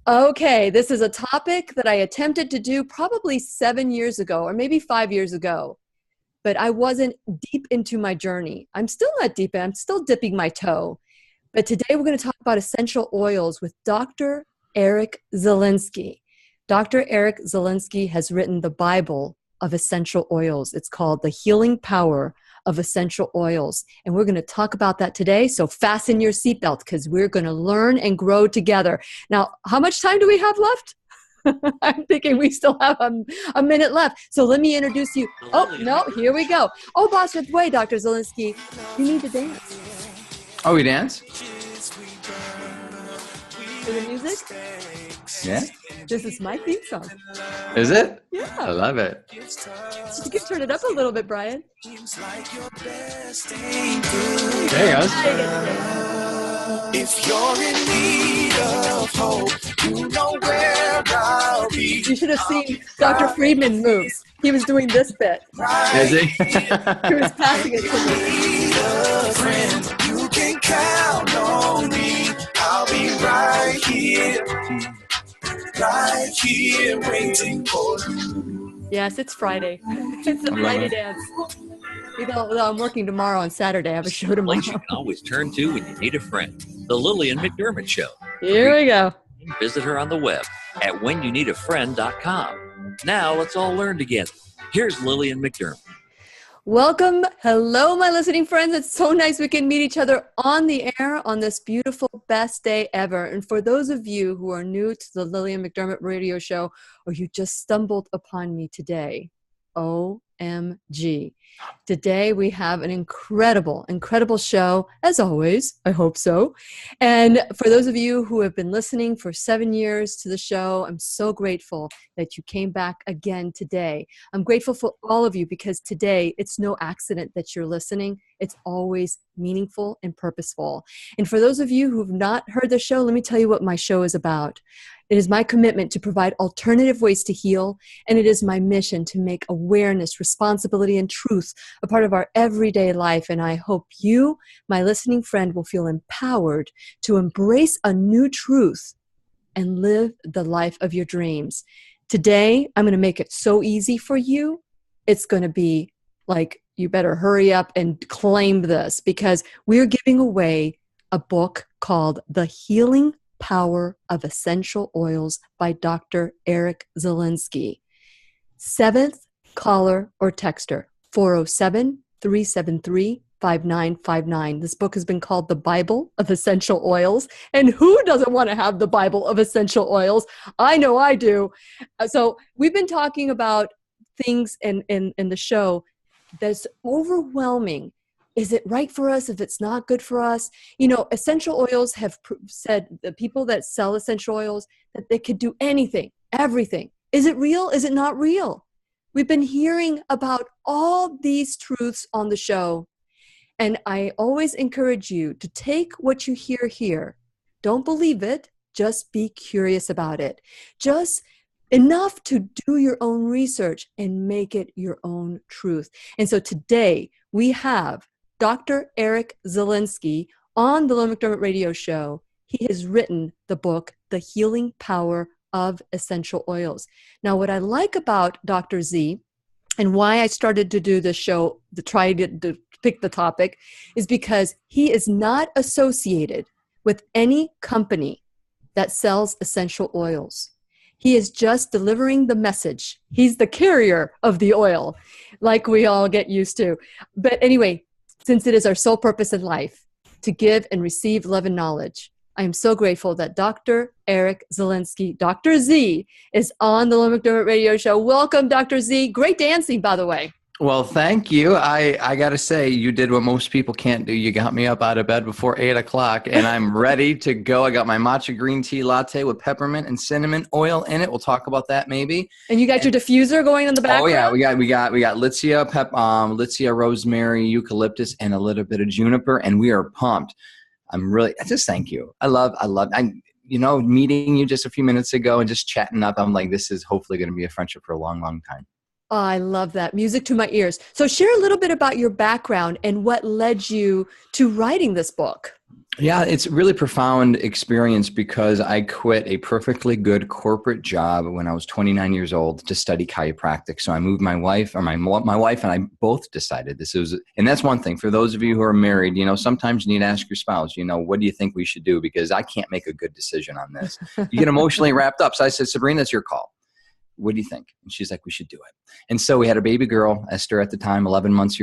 Okay, this is a topic that I attempted to do probably 7 years ago, or maybe 5 years ago, but I wasn't deep into my journey. I'm still not deep, I'm still dipping my toe. But today we're going to talk about essential oils with Dr. Eric Zielinski. Dr. Eric Zielinski has written the Bible of essential oils. It's called The Healing Power of Essential Oils. And we're going to talk about that today. So fasten your seatbelt because we're going to learn and grow together. Now, how much time do we have left? I'm thinking we still have a minute left. So let me introduce you. Oh, no, here we go. Oh, boss, wait, Dr. Zielinski, you need to dance. Oh, we dance? For the music? Yeah. This is my theme song. Is it? Yeah. I love it. You can turn it up a little bit, Brian. There you go. If you're in need of hope, you know where I'll be. You should have seen Dr. Friedman moves. He was doing this bit. Is he? He was passing it to me. Need a friend, you can count on me. I'll be right here waiting for you. Yes, it's Friday. It's a Friday dance. Even though I'm working tomorrow on Saturday, I have a show tomorrow. Place you can always turn to when you need a friend. The Lillian McDermott Show. Here we go. Visit her on the web at whenyouneedafriend.com. Now let's all learn together. Here's Lillian McDermott. Welcome. Hello, my listening friends. It's so nice we can meet each other on the air on this beautiful, best day ever. And for those of you who are new to the Lillian McDermott radio show, or you just stumbled upon me today, OMG. Today we have an incredible show, as always. I hope so. And for those of you who have been listening for 7 years to the show, I'm so grateful that you came back again today. I'm grateful for all of you because today it's no accident that you're listening. It's always meaningful and purposeful. And for those of you who've not heard the show, let me tell you what my show is about. It is my commitment to provide alternative ways to heal, and it is my mission to make awareness, responsibility, and truth a part of our everyday life. And I hope you, my listening friend, will feel empowered to embrace a new truth and live the life of your dreams. Today, I'm going to make it so easy for you. It's going to be like, you better hurry up and claim this because we're giving away a book called The Healing Power of Essential Oils by Dr. Eric Zielinski. 7th caller or texter, 407-373-5959. This book has been called The Bible of Essential Oils. And who doesn't want to have the Bible of Essential Oils? I know I do. So we've been talking about things in the show that's overwhelming. Is it right for us if it's not good for us? You know, essential oils have said, the people that sell essential oils, that they could do anything, everything. Is it real? Is it not real? We've been hearing about all these truths on the show. And I always encourage you to take what you hear here. Don't believe it. Just be curious about it. Just enough to do your own research and make it your own truth. And so today we have Dr. Eric Zielinski on the Lillian McDermott radio show. He has written the book, The Healing Power of Essential Oils. Now, what I like about Dr. Z and why I started to do this show, to try to pick the topic, is because he is not associated with any company that sells essential oils. He is just delivering the message. He's the carrier of the oil, like we all get used to. But anyway, since it is our sole purpose in life to give and receive love and knowledge, I am so grateful that Dr. Eric Zielinski, Dr. Z, is on the Lillian McDermott radio show. Welcome, Dr. Z. Great dancing, by the way. Well, thank you. I got to say, you did what most people can't do. You got me up out of bed before 8 o'clock, and I'm ready to go. I got my matcha green tea latte with peppermint and cinnamon oil in it. We'll talk about that maybe. And you got your diffuser going in the background? Oh yeah, we got Litsea, rosemary, eucalyptus, and a little bit of juniper, and we are pumped. Just thank you. I meeting you just a few minutes ago and just chatting up. I'm like, this is hopefully going to be a friendship for a long, long time. Oh, I love that. Music to my ears. So share a little bit about your background and what led you to writing this book. Yeah, it's a really profound experience because I quit a perfectly good corporate job when I was 29 years old to study chiropractic. So I moved my wife, or my wife and I both decided this was, and that's one thing for those of you who are married, sometimes you need to ask your spouse, what do you think we should do? Because I can't make a good decision on this. You get emotionally wrapped up. So I said, Sabrina, it's your call. What do you think? And she's like, we should do it. And so we had a baby girl, Esther at the time, 11 months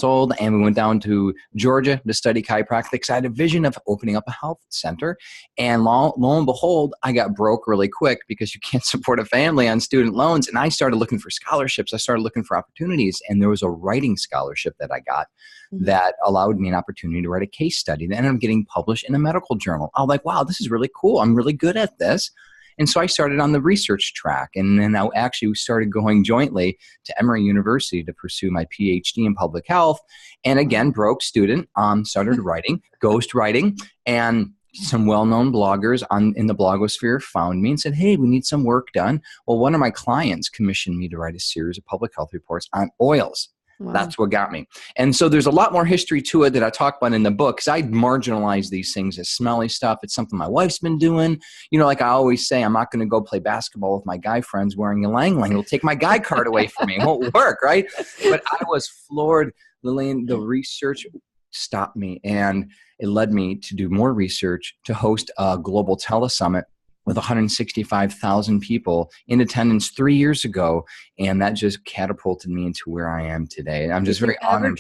old. And we went down to Georgia to study chiropractic. So I had a vision of opening up a health center. And lo and behold, I got broke really quick because you can't support a family on student loans. And I started looking for scholarships. I started looking for opportunities. And there was a writing scholarship that I got that allowed me an opportunity to write a case study that ended up getting published in a medical journal. I was like, wow, this is really cool. I'm really good at this. And so I started on the research track, and then I actually started going jointly to Emory University to pursue my PhD in public health. And again, broke student, started writing, ghost writing, and some well-known bloggers in the blogosphere found me and said, hey, we need some work done. Well, one of my clients commissioned me to write a series of public health reports on oils. Wow. That's what got me. And so there's a lot more history to it that I talk about in the book, because I marginalize these things as smelly stuff. It's something my wife's been doing. Like I always say, I'm not going to go play basketball with my guy friends wearing a Lang Lang. It'll take my guy card away from me. It won't work, right? But I was floored, Lillian. The research stopped me, and it led me to do more research, to host a global telesummit with 165,000 people in attendance 3 years ago. And that just catapulted me into where I am today. I'm just very honored.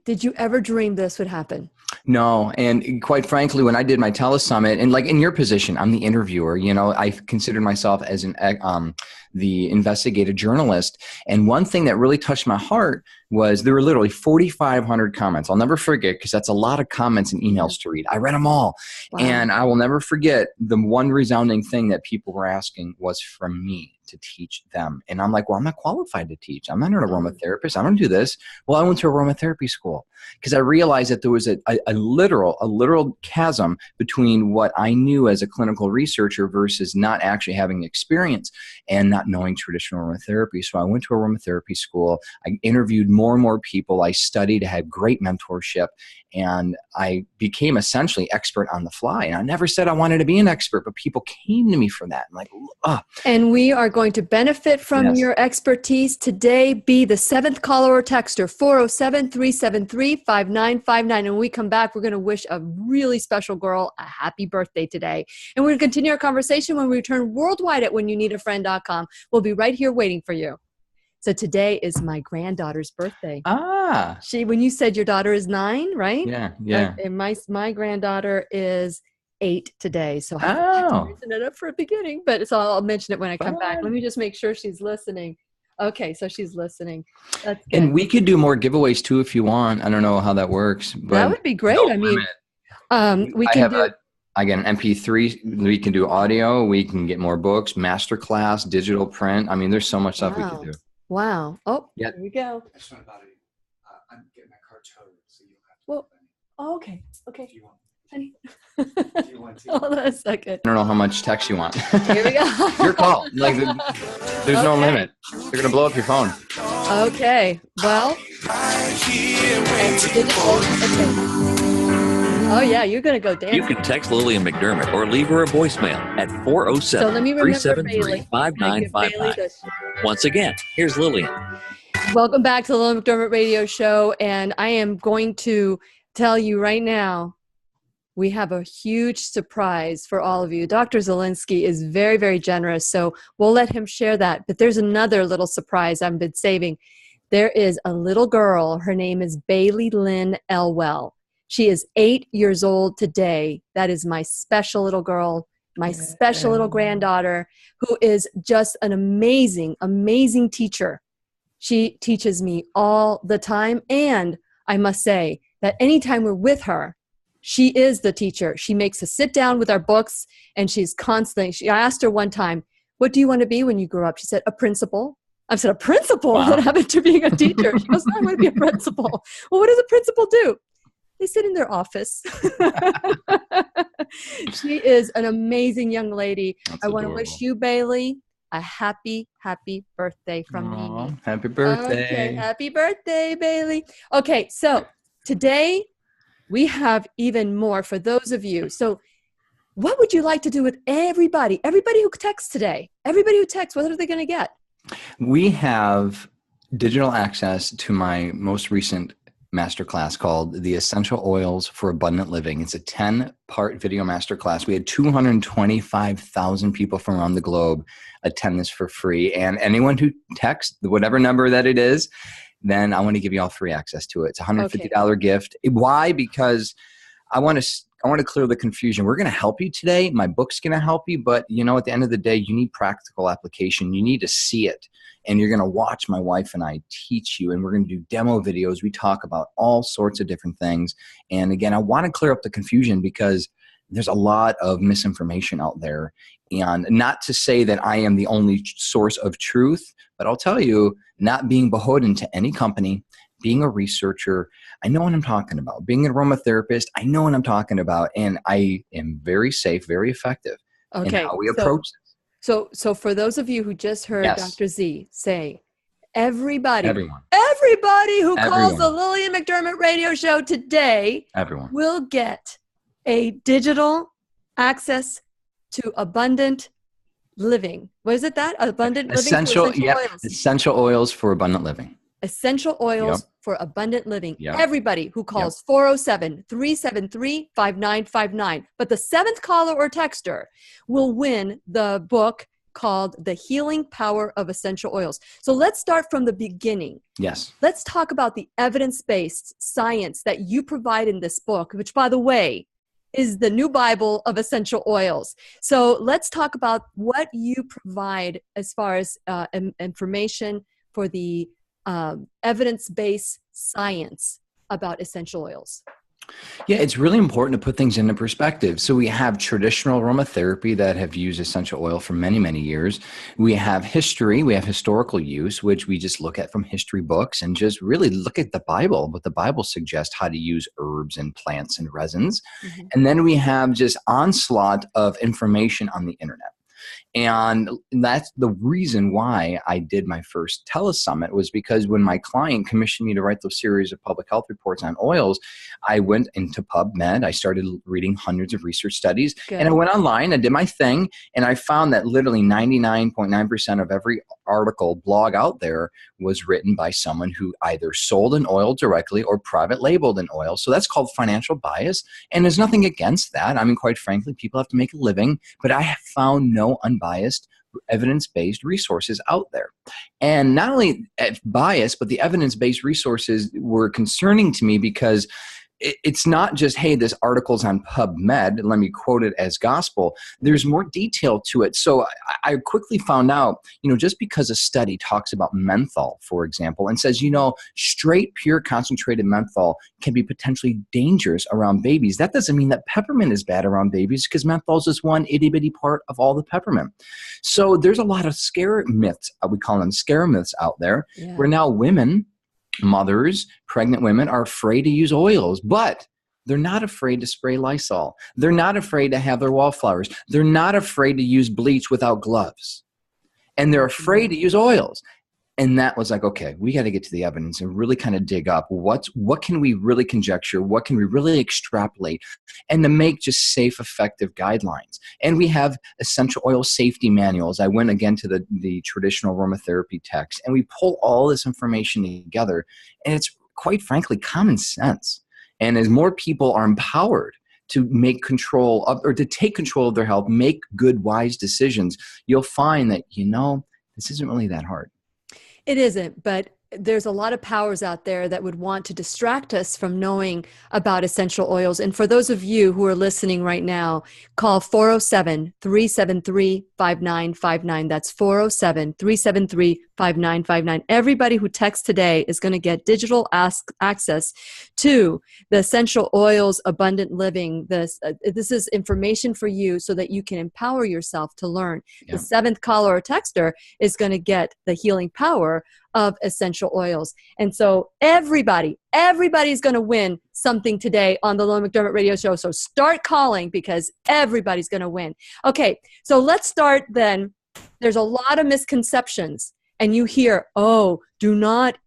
Did you ever dream this would happen? No. And quite frankly, when I did my telesummit, and like in your position, I'm the interviewer, I considered myself as the investigative journalist. And one thing that really touched my heart was there were literally 4,500 comments. I'll never forget, because that's a lot of comments and emails to read. I read them all. Wow. And I will never forget the one resounding thing that people were asking was from me to teach them. And I'm like, well, I'm not qualified to teach. I'm not an aromatherapist. I don't do this. Well, I went to aromatherapy school because I realized that there was a literal chasm between what I knew as a clinical researcher versus not actually having experience and not knowing traditional aromatherapy. So I went to aromatherapy school. I interviewed more and more people. I studied, I had great mentorship, and I became essentially expert on the fly. And I never said I wanted to be an expert, but people came to me for that. I'm like, And we are going to benefit from your expertise today. Be the 7th caller or texter, 407-373-5959. And when we come back, we're going to wish a really special girl a happy birthday today. And we're going to continue our conversation when we return worldwide at whenyounneedafriend.com. We'll be right here waiting for you. So today is my granddaughter's birthday. When you said your daughter is 9, right? Yeah. And my granddaughter is 8 today. So I have to mention it up for a beginning, but so I'll mention it when I come back. Let me just make sure she's listening. Okay, so she's listening. That's good. And we could do more giveaways too if you want. I don't know how that works, but that would be great. We can do. I get an MP3. We can do audio. We can get more books, masterclass, digital print. There's so much stuff we could do. Wow. Oh, yeah. Here we go. I just want about it. I'm getting my car towed, so you'll have to. Well, okay. If you want. Honey. If you want to. Hold on a second. I don't know how much text you want. Here we go. Your call. There's no limit. They're going to blow up your phone. Okay. Well. Oh, yeah. You're going to go down. You can text Lillian McDermott or leave her a voicemail at 407-373-5959. Once again, here's Lillian. Welcome back to the Lillian McDermott Radio Show. And I am going to tell you right now, we have a huge surprise for all of you. Dr. Zielinski is very, very generous, so we'll let him share that. But there's another little surprise I've been saving. There is a little girl. Her name is Bailey Lynn Elwell. She is 8 years old today. That is my special little girl, my special little granddaughter, who is just an amazing, amazing teacher. She teaches me all the time. And I must say that anytime we're with her, she is the teacher. She makes us sit down with our books, and she's constantly, I asked her one time, what do you want to be when you grow up? She said, a principal. I said, a principal? Wow. What happened to being a teacher? She goes, no, I want to be a principal. Well, what does a principal do? They sit in their office. She is an amazing young lady. I want to wish you, Bailey, a happy, happy birthday from me. Happy birthday. Okay, happy birthday, Bailey. Okay, so today we have even more for those of you. So what would you like to do with everybody who texts today? Everybody who texts, what are they going to get? We have digital access to my most recent masterclass called The Essential Oils for Abundant Living. It's a 10-part video masterclass. We had 225,000 people from around the globe attend this for free. And anyone who texts, whatever number that it is, then I want to give you all free access to it. It's a $150 gift. Why? Because I want to clear the confusion. We're going to help you today. My book's going to help you. But, at the end of the day, you need practical application. You need to see it. And you're going to watch my wife and I teach you. And we're going to do demo videos. We talk about all sorts of different things. And again, I want to clear up the confusion because there's a lot of misinformation out there. And not to say that I am the only source of truth, but I'll tell you, not being beholden to any company, being a researcher, I know what I'm talking about. Being an aromatherapist, I know what I'm talking about. And I am very safe, very effective in how we approach this. So for those of you who just heard Dr. Z say, everybody who calls the Lillian McDermott radio show today will get a digital access to abundant living. What is it that? Abundant living? Essential oils for abundant living. Essential oils for abundant living. Everybody who calls 407-373-5959. But the seventh caller or texter will win the book called The Healing Power of Essential Oils. So let's start from the beginning. Yes. Let's talk about the evidence-based science that you provide in this book, which, by the way, is the new Bible of essential oils. So let's talk about what you provide as far as information for the evidence-based science about essential oils. Yeah, it's really important to put things into perspective. So we have traditional aromatherapy that have used essential oil for many, many years. We have history, we have historical use, which we just look at from history books and just really look at the Bible, what the Bible suggests how to use herbs and plants and resins. Mm-hmm. And then we have just onslaught of information on the internet. And that's the reason why I did my first telesummit was because when my client commissioned me to write those series of public health reports on oils, I went into PubMed. I started reading hundreds of research studies. Good. And I went online, I did my thing, and I found that literally 99.9% of every article blog out there was written by someone who either sold an oil directly or private labeled an oil. So that's called financial bias. And there's nothing against that. I mean, quite frankly, people have to make a living, but I have found no unbiased, evidence-based resources out there. And not only bias, but the evidence-based resources were concerning to me because it's not just, hey, this article's on PubMed, let me quote it as gospel. There's more detail to it. So I quickly found out, just because a study talks about menthol, for example, and says, straight, pure, concentrated menthol can be potentially dangerous around babies. That doesn't mean that peppermint is bad around babies because menthol is just one itty-bitty part of all the peppermint. So there's a lot of scare myths, we call them scare myths out there, where now women, mothers, pregnant women are afraid to use oils, but they're not afraid to spray Lysol. They're not afraid to have their wallflowers. They're not afraid to use bleach without gloves. And they're afraid to use oils. And that was like, okay, we got to get to the evidence and really kind of dig up what can we really conjecture, what can we really extrapolate, and to make just safe, effective guidelines. And we have essential oil safety manuals. I went again to the traditional aromatherapy text, and we pull all this information together, and it's quite frankly common sense. And as more people are empowered to make control of, or to take control of their health, make good, wise decisions, you'll find that, this isn't really that hard. It isn't, but there's a lot of powers out there that would want to distract us from knowing about essential oils. And for those of you who are listening right now, call 407-373-5959. That's 407-373-5959. Everybody who texts today is going to get digital access to the Essential Oils Abundant Living. This is information for you so that you can empower yourself to learn. Yeah. The seventh caller or texter is going to get the healing power of essential oils. And so everybody's going to win something today on the Lillian McDermott radio show. So start calling because everybody's going to win. Okay, so let's start then. There's a lot of misconceptions and you hear, do not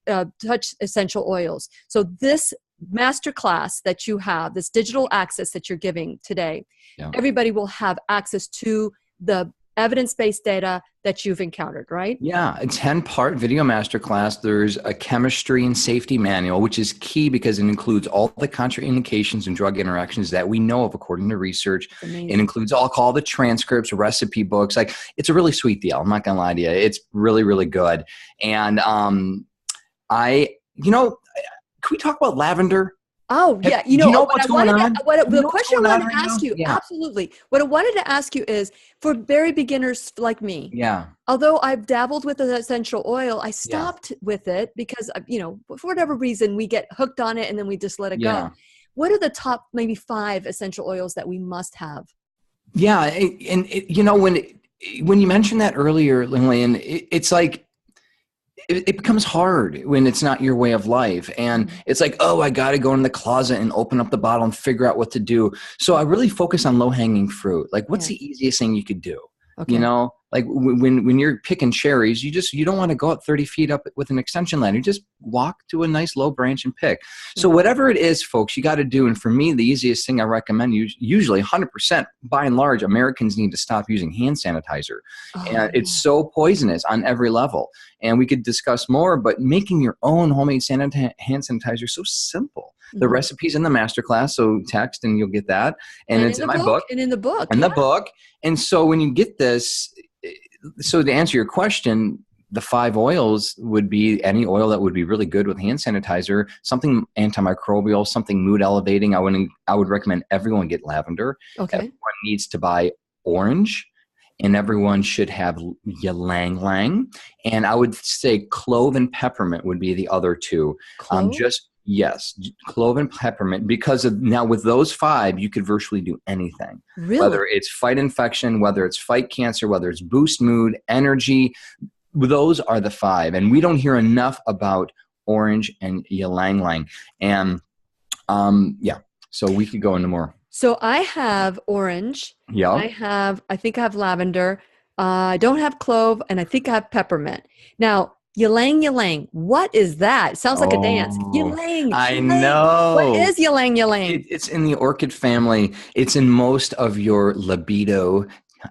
touch essential oils. So this masterclass that you have, this digital access that you're giving today, Yeah. everybody will have access to the evidence-based data that you've encountered, right? Yeah, a 10-part video masterclass. There's a chemistry and safety manual, which is key because it includes all the contraindications and drug interactions that we know of according to research. Amazing. It includes all the transcripts, recipe books. Like, it's a really sweet deal. I'm not gonna lie to you. It's really, really good. And can we talk about lavender? Oh, yeah. Do you know what's going on? The question I wanted to ask you, Yeah. absolutely. What I wanted to ask you is, for very beginners like me, Yeah. although I've dabbled with the essential oil, I stopped with it because, for whatever reason, we get hooked on it and then we just let it Yeah. go. What are the top maybe 5 essential oils that we must have? Yeah. When you mentioned that earlier, Lillian, it's like, it becomes hard when it's not your way of life. And it's like, oh, I got to go in the closet and open up the bottle and figure out what to do. So I really focus on low hanging fruit. Like, what's the easiest thing you could do? Okay. Like when you're picking cherries, you don't want to go up 30 feet up with an extension ladder. You just walk to a nice low branch and pick. So whatever it is, folks, you got to do. And for me, the easiest thing I recommend, usually 100%, by and large, Americans need to stop using hand sanitizer. And it's so poisonous on every level. And we could discuss more, but making your own homemade hand sanitizer is so simple. The recipe's in the masterclass, so text and you'll get that. And it's in my book. And in the book. And the book. And so when you get this, so to answer your question, the 5 oils would be any oil that would be really good with hand sanitizer, something antimicrobial, something mood elevating. I would recommend everyone get lavender. Okay. Everyone needs to buy orange. And everyone should have ylang ylang. And I would say clove and peppermint would be the other 2. Clove? Yes, clove and peppermint, because now with those 5, you could virtually do anything. Really? Whether it's fight infection, whether it's fight cancer, whether it's boost mood, energy, those are the 5. And we don't hear enough about orange and ylang ylang. And so we could go into more. So I have orange. Yeah. I think I have lavender. I don't have clove, and I think I have peppermint. Now, ylang ylang, what is that? It sounds like a dance. Ylang. I know. What is ylang ylang? It's in the orchid family. It's in most of your libido,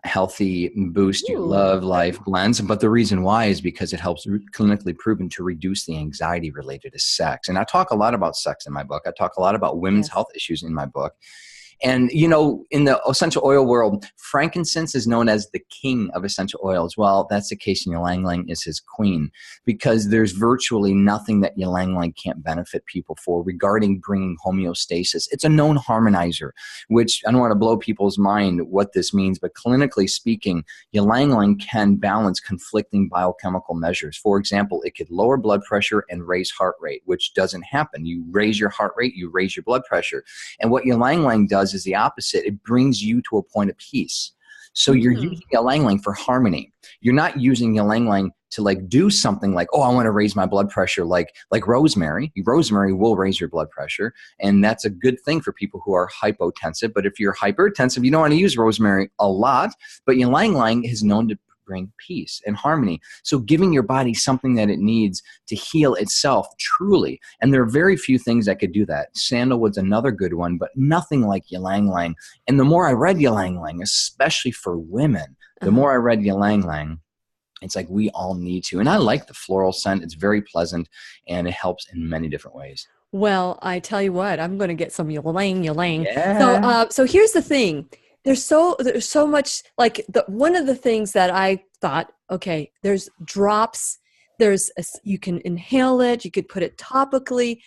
healthy boost your love life blends. But the reason why is because it helps, clinically proven, to reduce the anxiety related to sex. And I talk a lot about sex in my book. I talk a lot about women's health issues in my book. And, in the essential oil world, frankincense is known as the king of essential oils. Well, that's the case. Ylang ylang is his queen, because there's virtually nothing that ylang ylang can't benefit people for regarding bringing homeostasis. It's a known harmonizer, which I don't want to blow people's mind what this means, but clinically speaking, ylang ylang can balance conflicting biochemical measures. For example, it could lower blood pressure and raise heart rate, which doesn't happen. You raise your heart rate, you raise your blood pressure. And what ylang ylang does is the opposite. It brings you to a point of peace. So you're using ylang ylang for harmony. You're not using ylang ylang to do something like, oh, I want to raise my blood pressure like rosemary. Rosemary will raise your blood pressure, and that's a good thing for people who are hypotensive. But if you're hypertensive, you don't want to use rosemary a lot. But ylang ylang is known to bring peace and harmony. So giving your body something that it needs to heal itself truly. And there are very few things that could do that. Sandalwood's another good one, but nothing like ylang ylang. And the more I read ylang ylang, especially for women, the more I read ylang ylang, it's like we all need to. And I like the floral scent. It's very pleasant, and it helps in many different ways. Well, I tell you what, I'm going to get some ylang ylang. Yeah. So here's the thing. There's so much, one of the things that I thought, okay, there's drops, you can inhale it, you could put it topically.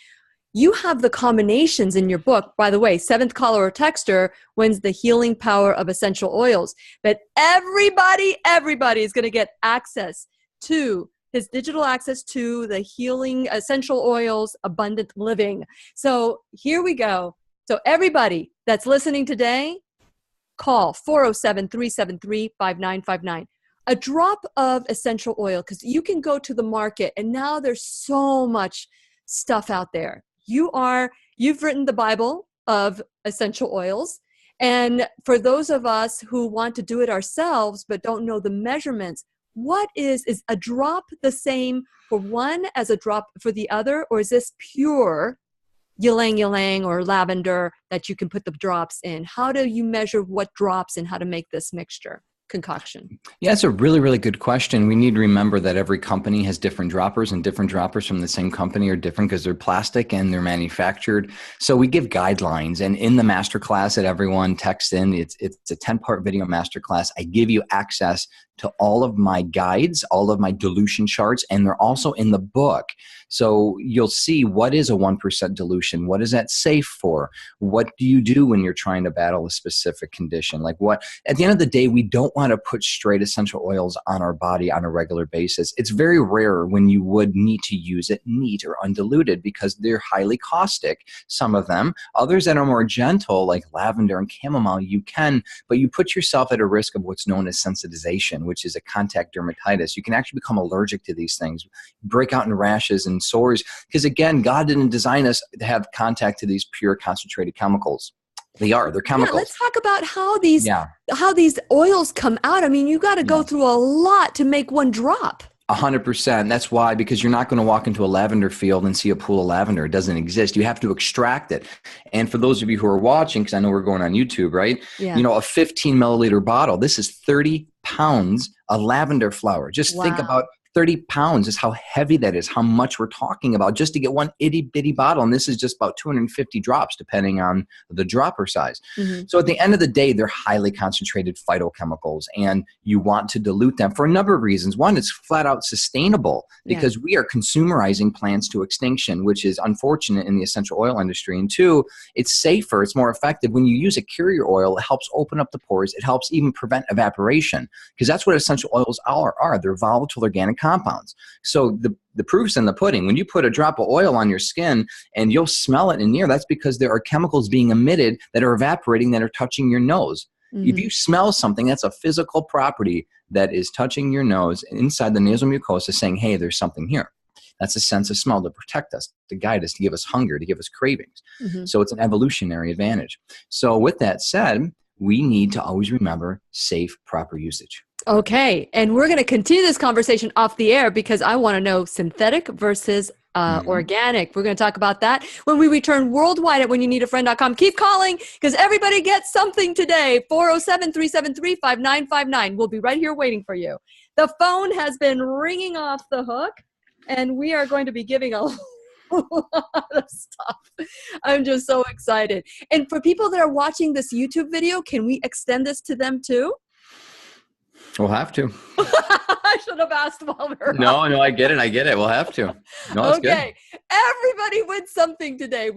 You have the combinations in your book. By the way, 7th caller or texter wins the healing power of essential oils. But everybody is going to get access to his digital access to the healing essential oils, abundant living. So here we go. So everybody that's listening today, call 407-373-5959. A drop of essential oil, because you can go to the market, and now there's so much stuff out there. You've written the Bible of essential oils. And for those of us who want to do it ourselves but don't know the measurements, what is a drop the same for one as a drop for the other? Or is this pure ylang ylang or lavender that you can put the drops in? How do you measure what drops and how to make this mixture concoction? Yeah, it's a really, really good question. We need to remember that every company has different droppers, and different droppers from the same company are different because they're plastic and they're manufactured. So we give guidelines, and in the masterclass that everyone texts in, it's a 10-part video masterclass. I give you access to all of my guides, all of my dilution charts, and they're also in the book. So you'll see what is a 1% dilution. What is that safe for? What do you do when you're trying to battle a specific condition? Like what, at the end of the day, we don't want to put straight essential oils on our body on a regular basis. It's very rare when you would need to use it neat or undiluted because they're highly caustic, some of them. Others that are more gentle, like lavender and chamomile, you can, but you put yourself at a risk of what's known as sensitization, which is a contact dermatitis. You can actually become allergic to these things, break out in rashes and sores, because again, God didn't design us to have contact to these pure concentrated chemicals. They're chemicals. Yeah, let's talk about how these oils come out. I mean, you got to go through a lot to make one drop. 100%. That's why, because you're not going to walk into a lavender field and see a pool of lavender. It doesn't exist. You have to extract it. And for those of you who are watching, because I know we're going on YouTube, right? Yeah. You know, a 15 milliliter bottle, this is 30 pounds of lavender flower. Just think about 30 pounds is how heavy that is, how much we're talking about just to get one itty bitty bottle. And this is just about 250 drops, depending on the dropper size. Mm-hmm. So at the end of the day, they're highly concentrated phytochemicals, and you want to dilute them for a number of reasons. One, it's flat out sustainable because we are consumerizing plants to extinction, which is unfortunate in the essential oil industry. And two, it's safer, it's more effective. When you use a carrier oil, it helps open up the pores. It helps even prevent evaporation, because that's what essential oils are. They're volatile organic compounds. So the proof's in the pudding. When you put a drop of oil on your skin and you'll smell it in the air, that's because there are chemicals being emitted that are evaporating, that are touching your nose. Mm-hmm. If you smell something, that's a physical property that is touching your nose inside the nasal mucosa, saying, hey, there's something here. That's a sense of smell to protect us, to guide us, to give us hunger, to give us cravings. Mm-hmm. So it's an evolutionary advantage. So with that said, we need to always remember safe, proper usage. Okay. And we're going to continue this conversation off the air because I want to know synthetic versus organic. We're going to talk about that when we return worldwide at whenyouneedafriend.com. Keep calling because everybody gets something today. 407-373-5959. We'll be right here waiting for you. The phone has been ringing off the hook, and we are going to be giving a lot of stuff. I'm just so excited. And for people that are watching this YouTube video, can we extend this to them too? We'll have to. I should have asked while we were No, I get it. We'll have to. No, it's okay. Good. Everybody wins something today.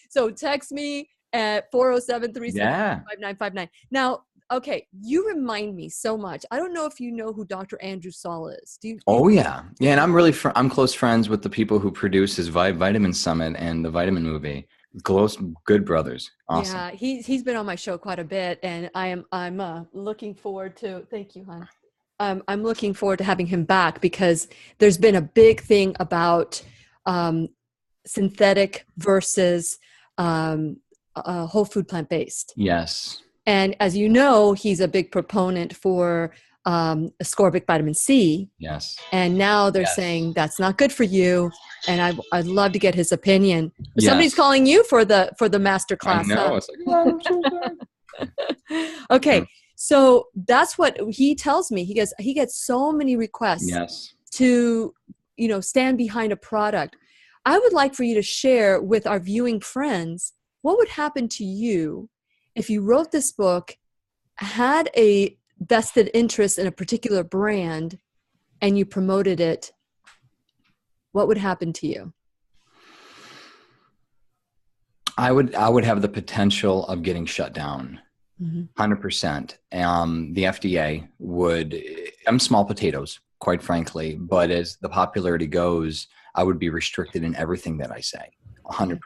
So text me at 407-373-5959. Now, okay, you remind me so much. I don't know if you know who Dr. Andrew Saul is. Do you? Oh, yeah. Yeah, and I'm close friends with the people who produce his Vitamin Summit and the Vitamin Movie. Close, good brothers. Awesome. Yeah, he's been on my show quite a bit, and I'm looking forward to. Thank you, hon. I'm looking forward to having him back because there's been a big thing about synthetic versus whole food plant-based. Yes. And as you know, he's a big proponent for ascorbic vitamin C. Yes. And now they're saying that's not good for you. And I'd love to get his opinion. Yes. Somebody's calling you for the master class. I know. Huh? It's like, oh, I'm so sorry. Okay. So that's what he tells me. He gets so many requests to, stand behind a product. I would like for you to share with our viewing friends, what would happen to you if you wrote this book, had a vested interest in a particular brand, and you promoted it? What would happen to you? I would have the potential of getting shut down. 100%. The FDA would, I'm small potatoes, quite frankly, but as the popularity goes, I would be restricted in everything that I say, 100%.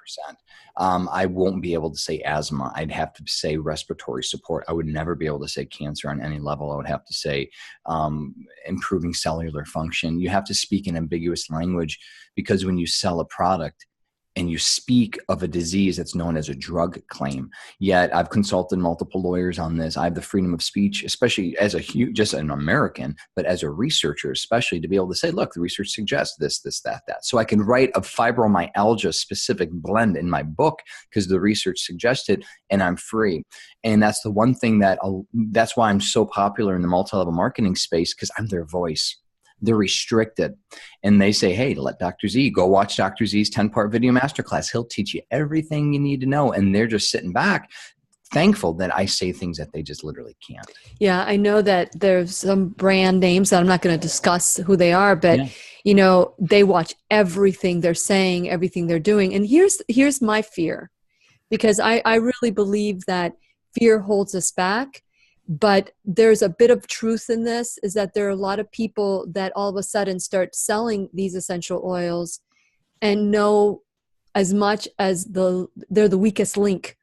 I won't be able to say asthma. I'd have to say respiratory support. I would never be able to say cancer on any level. I would have to say improving cellular function. You have to speak in ambiguous language because when you sell a product, and you speak of a disease that's known as a drug claim. Yet I've consulted multiple lawyers on this. I have the freedom of speech, especially as just an American, but as a researcher, especially to be able to say, look, the research suggests this, that. So I can write a fibromyalgia specific blend in my book because the research suggested, and I'm free. And that's the one thing that's why I'm so popular in the multi-level marketing space, because I'm their voice. They're restricted. And they say, hey, let Dr. Z, go watch Dr. Z's 10-part video masterclass. He'll teach you everything you need to know. And they're just sitting back, thankful that I say things that they just literally can't. Yeah, I know that there's some brand names that I'm not going to discuss who they are, but they watch everything they're saying, everything they're doing. And here's my fear, because I really believe that fear holds us back. But there's a bit of truth in this, is that there are a lot of people that all of a sudden start selling these essential oils and know as much as they're the weakest link.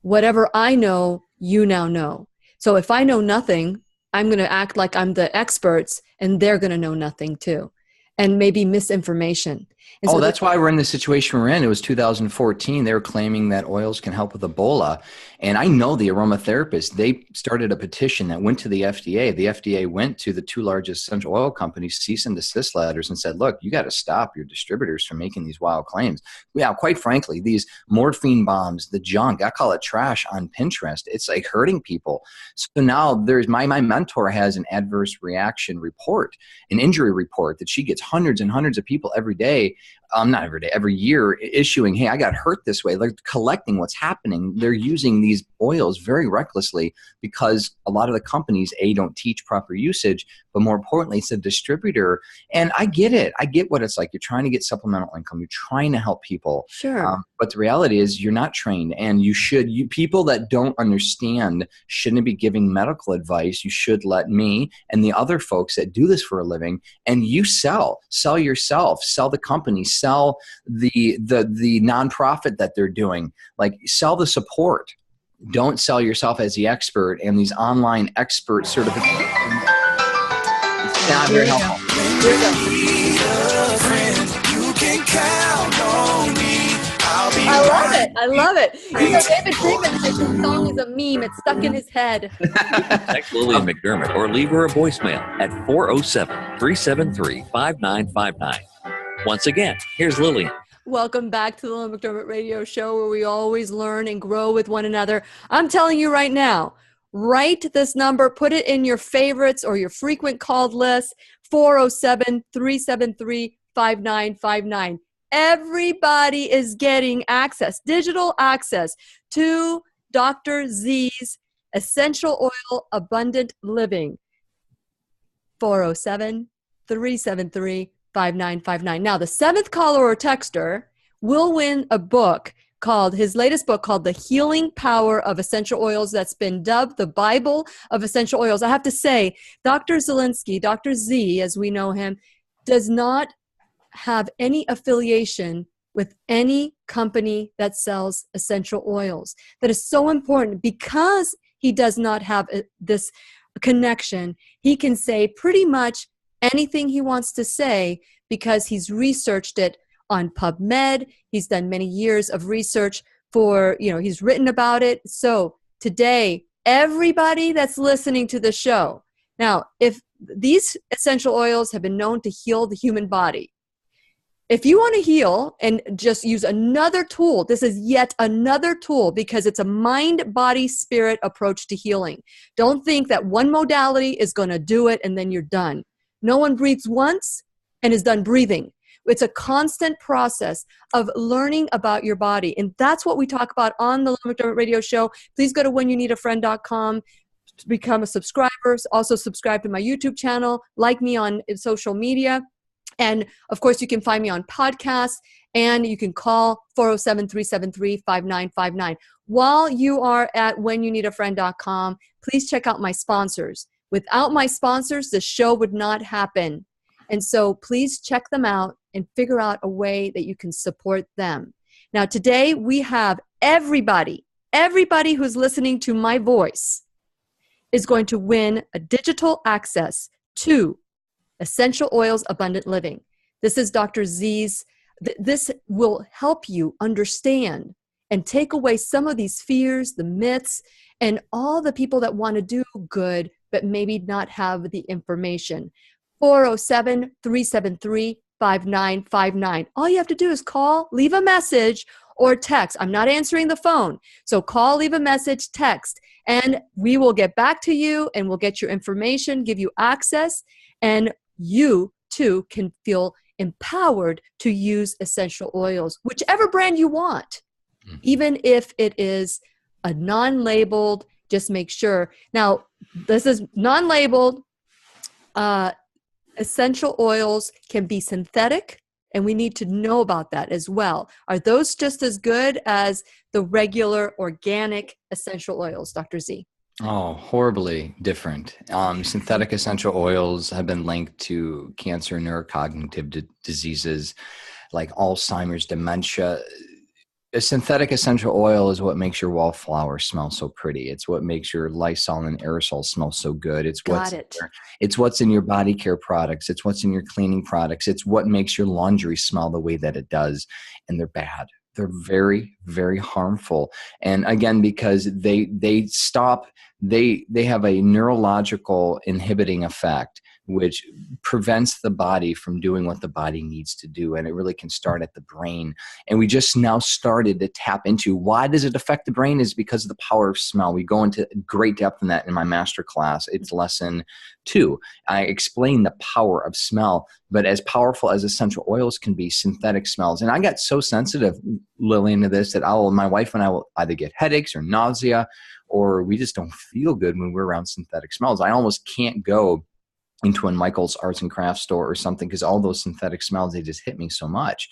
Whatever I know, you now know. So if I know nothing, I'm going to act like I'm the experts, and they're going to know nothing too, and maybe misinformation. And so that's why we're in the situation we're in. It was 2014. They were claiming that oils can help with Ebola. And I know the aromatherapists, they started a petition that went to the FDA. The FDA went to the two largest essential oil companies, cease and desist letters, and said, look, you got to stop your distributors from making these wild claims. Yeah, quite frankly, these morphine bombs, the junk, I call it trash on Pinterest. It's like hurting people. So now there's my mentor has an adverse reaction report, an injury report that she gets hundreds and hundreds of people every day. Not every day, every year, issuing, hey, I got hurt this way. They're collecting what's happening. They're using these oils very recklessly because a lot of the companies, don't teach proper usage, but more importantly, it's a distributor. And I get it. I get what it's like. You're trying to get supplemental income. You're trying to help people. Sure. But the reality is you're not trained, and people that don't understand shouldn't be giving medical advice. You should let me and the other folks that do this for a living, and you sell yourself, sell the company, sell the nonprofit that they're doing, like sell the support. Don't sell yourself as the expert, and these online expert certifications. It's not very helpful. I love it. David Freeman says this song is a meme. It's stuck in his head. Text Lillian McDermott or leave her a voicemail at 407-373-5959. Once again, here's Lillian. Welcome back to the Lillian McDermott Radio Show, where we always learn and grow with one another. I'm telling you right now, write this number, put it in your favorites or your frequent called list, 407-373-5959. Everybody is getting access, digital access to Dr. Z's Essential Oil Abundant Living. 407-373-5959. Now, the seventh caller or texter will win a book his latest book called The Healing Power of Essential Oils, that's been dubbed the Bible of Essential Oils. I have to say, Dr. Zielinski, Dr. Z, as we know him, does not have any affiliation with any company that sells essential oils. That is so important, because he does not have this connection. He can say pretty much anything he wants to say because he's researched it on PubMed. He's done many years of research he's written about it. So today, everybody that's listening to the show, now, if these essential oils have been known to heal the human body, if you want to heal and just use another tool, this is yet another tool, because it's a mind, body, spirit approach to healing. Don't think that one modality is going to do it and then you're done. No one breathes once and is done breathing. It's a constant process of learning about your body. And that's what we talk about on the Lillian McDermott Radio Show. Please go to whenyouneedafriend.com to become a subscriber. Also subscribe to my YouTube channel, like me on social media. And of course, you can find me on podcasts, and you can call 407-373-5959. While you are at whenyouneedafriend.com, please check out my sponsors. Without my sponsors, the show would not happen. And so please check them out and figure out a way that you can support them. Now, today we have everybody who's listening to my voice is going to win a digital access to Essential Oils Abundant Living. This is Dr. Z's this will help you understand and take away some of these fears, the myths, and all the people that want to do good but maybe not have the information. 407-373-5959. All you have to do is call, leave a message, or text. I'm not answering the phone. So call, leave a message, text, and we will get back to you and we'll get your information, give you access, and you too can feel empowered to use essential oils, whichever brand you want, even if it is a non-labeled, just make sure. Now, this is non-labeled. Essential oils can be synthetic, and we need to know about that as well. Are those just as good as the regular organic essential oils, Dr. Z? Oh, horribly different. Synthetic essential oils have been linked to cancer and neurocognitive diseases like Alzheimer's, dementia. A synthetic essential oil is what makes your wallflower smell so pretty. It's what makes your Lysol and aerosol smell so good. It's what's in your body care products. It's what's in your cleaning products. It's what makes your laundry smell the way that it does. And they're bad. They're very, very harmful. And again, because they have a neurological inhibiting effect, which prevents the body from doing what the body needs to do. And it really can start at the brain. And we just now started to tap into why does it affect the brain is because of the power of smell. We go into great depth in that in my master class. It's lesson 2. I explain the power of smell, but as powerful as essential oils can be, synthetic smells. And I got so sensitive, Lillian, to this that my wife and I will either get headaches or nausea, or we just don't feel good when we're around synthetic smells. I almost can't go into a Michael's Arts and Crafts store or something because all those synthetic smells, they just hit me so much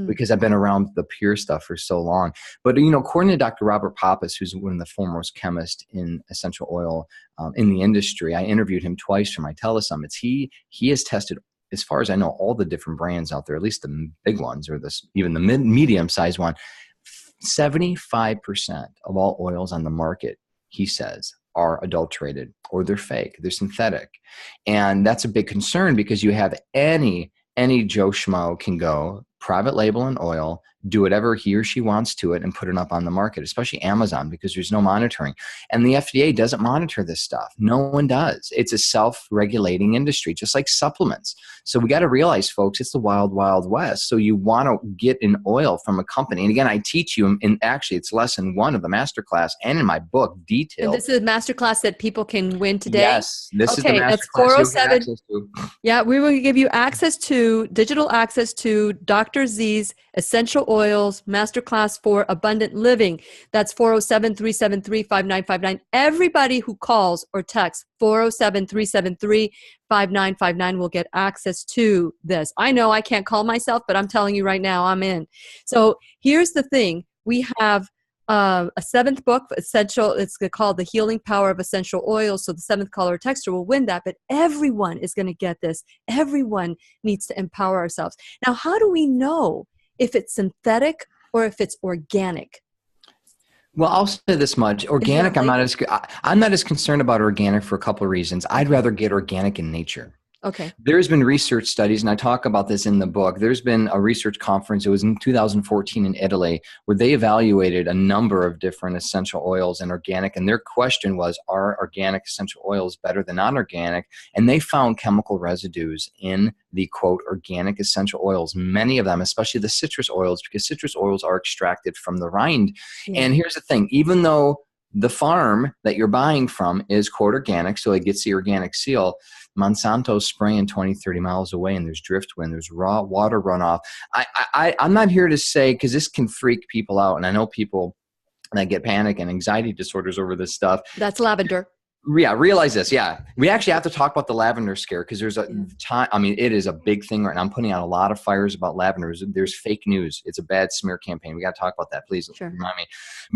because I've been around the pure stuff for so long. But, according to Dr. Robert Pappas, who's one of the foremost chemists in essential oil in the industry, I interviewed him twice for my telesummits. He has tested, as far as I know, all the different brands out there, at least the big ones or even the medium-sized one. 75% of all oils on the market, he says, are adulterated or they're fake, they're synthetic. And that's a big concern because you have any Joe Schmo can go private label an oil, do whatever he or she wants to it and put it up on the market, especially Amazon, because there's no monitoring. And the FDA doesn't monitor this stuff. No one does. It's a self-regulating industry, just like supplements. So we got to realize, folks, it's the wild, wild west. So you want to get an oil from a company. And again, I teach you, and actually it's lesson 1 of the masterclass and in my book, detailed. And this is a masterclass that people can win today? Yes, this is the masterclass. That's 407. Yeah, we will give you digital access to Dr. Z's Essential Oils Masterclass for Abundant Living. That's 407-373-5959. Everybody who calls or texts 407-373-5959 will get access to this. I know I can't call myself, but I'm telling you right now, I'm in. So here's the thing. We have a 7th book, essential. It's called The Healing Power of Essential Oils. So the 7th caller or texter will win that, but everyone is going to get this. Everyone needs to empower ourselves. Now, how do we know if it's synthetic or if it's organic? Well, I'll say this much. Organic, I'm not as concerned about organic for a couple of reasons. I'd rather get organic in nature. Okay. There's been research studies, and I talk about this in the book. There's been a research conference, it was in 2014 in Italy, where they evaluated a number of different essential oils and organic, and their question was, are organic essential oils better than non-organic? And they found chemical residues in the, quote, organic essential oils, many of them, especially the citrus oils, because citrus oils are extracted from the rind. Yeah. And here's the thing, even though the farm that you're buying from is, quote, organic, so it gets the organic seal, Monsanto's spraying 20, 30 miles away, and there's driftwind, there's raw water runoff. I'm not here to say, because this can freak people out, and I know people that get panic and anxiety disorders over this stuff. That's lavender. Yeah, realize this. Yeah, we actually have to talk about the lavender scare because there's a time. I mean, it is a big thing right now. I'm putting out a lot of fires about lavender. There's fake news. It's a bad smear campaign. We got to talk about that, please. Sure. Remind me.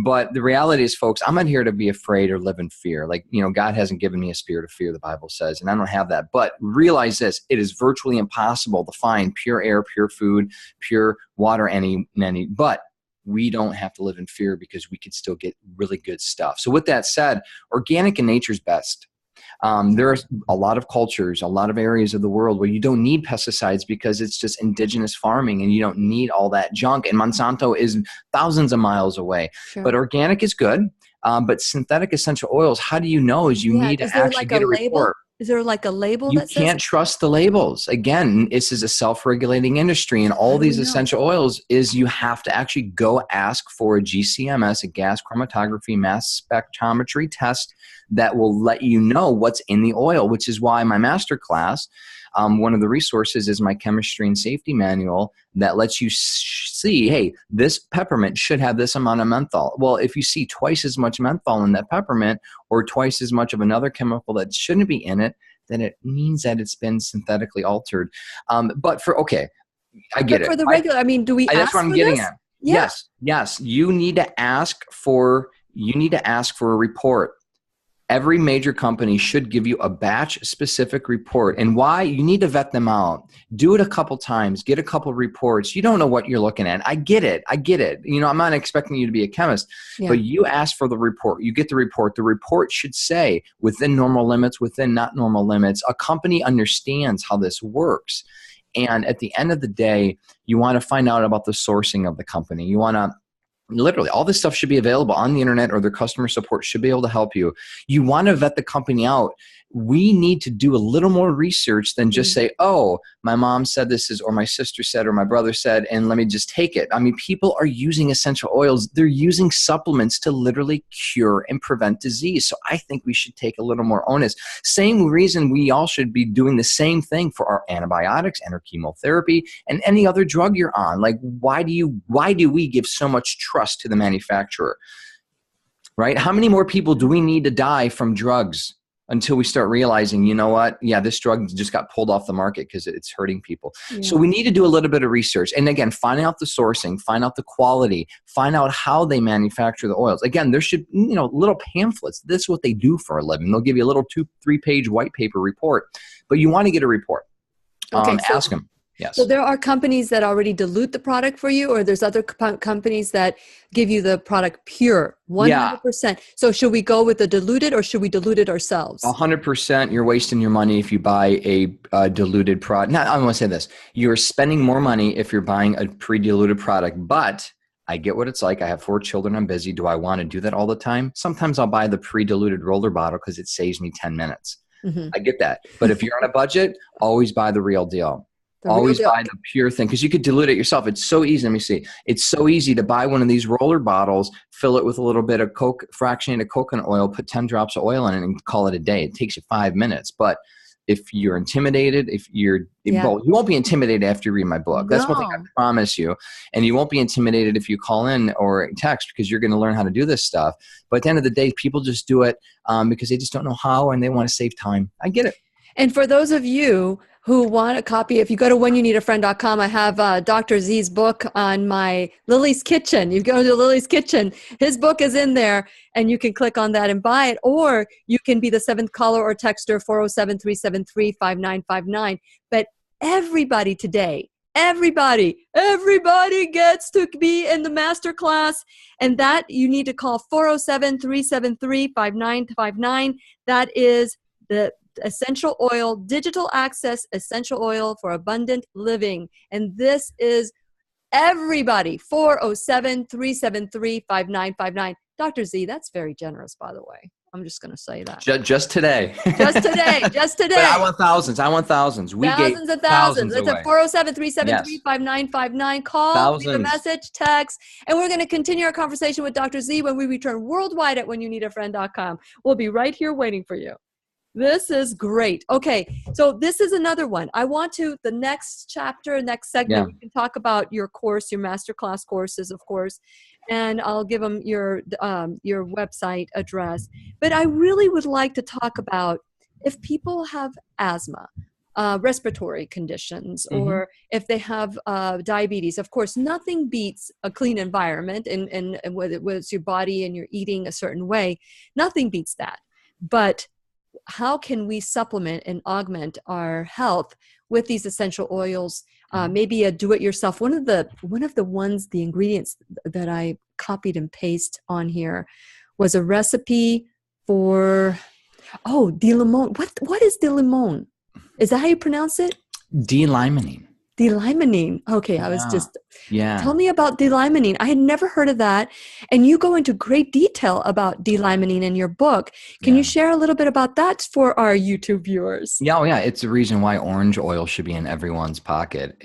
But the reality is, folks, I'm not here to be afraid or live in fear. Like, God hasn't given me a spirit of fear, the Bible says, and I don't have that. But realize this: it is virtually impossible to find pure air, pure food, pure water, but we don't have to live in fear because we could still get really good stuff. So with that said, organic in nature is best. There are a lot of cultures, a lot of areas of the world where you don't need pesticides because it's just indigenous farming and you don't need all that junk. And Monsanto is thousands of miles away. Sure. But organic is good. But synthetic essential oils, how do you know is you need to Is there actually like get a a label? report. Is there like a label You that says? can't trust the labels. Again, this is a self-regulating industry, and all these essential oils is you have to actually go ask for a GCMS, a gas chromatography mass spectrometry test that will let you know what's in the oil, which is why my master class, one of the resources is my chemistry and safety manual that lets you see, hey, this peppermint should have this amount of menthol. Well, if you see twice as much menthol in that peppermint or twice as much of another chemical that shouldn't be in it, then it means that it's been synthetically altered. But I get it. For the regular, I mean, do we ask That's what I'm for getting this? at. Yeah. Yes. You need to ask for a report. Every major company should give you a batch-specific report. And why? You need to vet them out. Do it a couple times. Get a couple reports. You don't know what you're looking at. I get it. I'm not expecting you to be a chemist, but you ask for the report. You get the report. The report should say within normal limits, within not normal limits. A company understands how this works. And at the end of the day, you want to find out about the sourcing of the company. You want to literally, all this stuff should be available on the internet, or their customer support should be able to help you. You want to vet the company out. We need to do a little more research than just say, oh, my mom said this is, or my sister said, or my brother said, and let me just take it. I mean, people are using essential oils. They're using supplements to literally cure and prevent disease. So I think we should take a little more onus. Same reason we all should be doing the same thing for our antibiotics and our chemotherapy and any other drug you're on. Like, why do we give so much trust to the manufacturer? Right? How many more people do we need to die from drugs until we start realizing, you know what? Yeah, this drug just got pulled off the market because it's hurting people. Yeah. So we need to do a little bit of research. And again, find out the sourcing, find out the quality, find out how they manufacture the oils. Again, there should, little pamphlets. This is what they do for a living. They'll give you a little 2-3 page white paper report, but you want to get a report. Okay, ask them. Yes. So there are companies that already dilute the product for you, or there's other companies that give you the product pure, 100%. Yeah. So should we go with the diluted, or should we dilute it ourselves? 100%. You're wasting your money if you buy a diluted product. Now, I want to say this. You're spending more money if you're buying a pre-diluted product, but I get what it's like. I have 4 children. I'm busy. Do I want to do that all the time? Sometimes I'll buy the pre-diluted roller bottle because it saves me 10 minutes. Mm-hmm. I get that. But if you're on a budget, always buy the real deal. Always buy the pure thing, because you could dilute it yourself. It's so easy. Let me see. It's so easy to buy one of these roller bottles, fill it with a little bit of fractionated coconut oil, put 10 drops of oil in it, and call it a day. It takes you 5 minutes. But if you're intimidated, well, you won't be intimidated after you read my book. That's one thing I promise you. And you won't be intimidated if you call in or text, because you're going to learn how to do this stuff. But at the end of the day, people just do it because they just don't know how, and they want to save time. I get it. And for those of you who want a copy, if you go to whenyouneedafriend.com, I have Dr. Z's book on my Lily's Kitchen. You go to Lily's Kitchen, his book is in there, and you can click on that and buy it. Or you can be the 7th caller or texter, 407-373-5959. But everybody today, everybody gets to be in the masterclass, and that you need to call 407-373-5959. That is the essential oil, digital access essential oil for abundant living. And this is everybody, 407-373-5959. Dr. Z, that's very generous, by the way. I'm just going to say that. Just today. Just today. But I want thousands. We thousands and thousands. It's at 407-373-5959. Call, leave a message, text, and we're going to continue our conversation with Dr. Z when we return worldwide at whenyouneedafriend.com. We'll be right here waiting for you. This is great. Okay, so this is another one. I want to, the next chapter, next segment, we can talk about your course, your masterclass courses, of course, and I'll give them your website address. But I really would like to talk about if people have asthma, respiratory conditions, or if they have diabetes. Of course, nothing beats a clean environment, and whether it's your body and you're eating a certain way, nothing beats that. But how can we supplement and augment our health with these essential oils? Maybe a do-it-yourself. One of the ingredients that I copied and pasted on here was a recipe for, Oh, D-limonene. What is D-limonene? Is that how you pronounce it? D-limonene. D-limonene. Okay, I was Yeah. just... Yeah. Tell me about D-limonene. I had never heard of that. And you go into great detail about D-limonene in your book. Can you share a little bit about that for our YouTube viewers? Yeah, oh yeah. It's the reason why orange oil should be in everyone's pocket,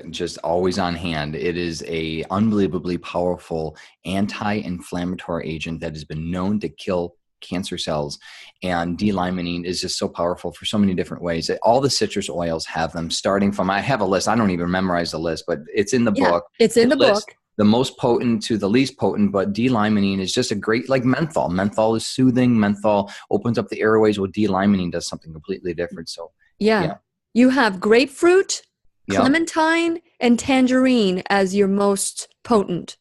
just always on hand. It is a unbelievably powerful anti-inflammatory agent that has been known to kill cancer cells. And D-limonene is just so powerful for so many different ways. All the citrus oils have them, starting from, I have a list. I don't even memorize the list, but it's in the book. It's in the book. The most potent to the least potent, but D-limonene is just a great, like menthol. Menthol is soothing. Menthol opens up the airways. Well, D-limonene does something completely different. So yeah. You have grapefruit, clementine, and tangerine as your most potent.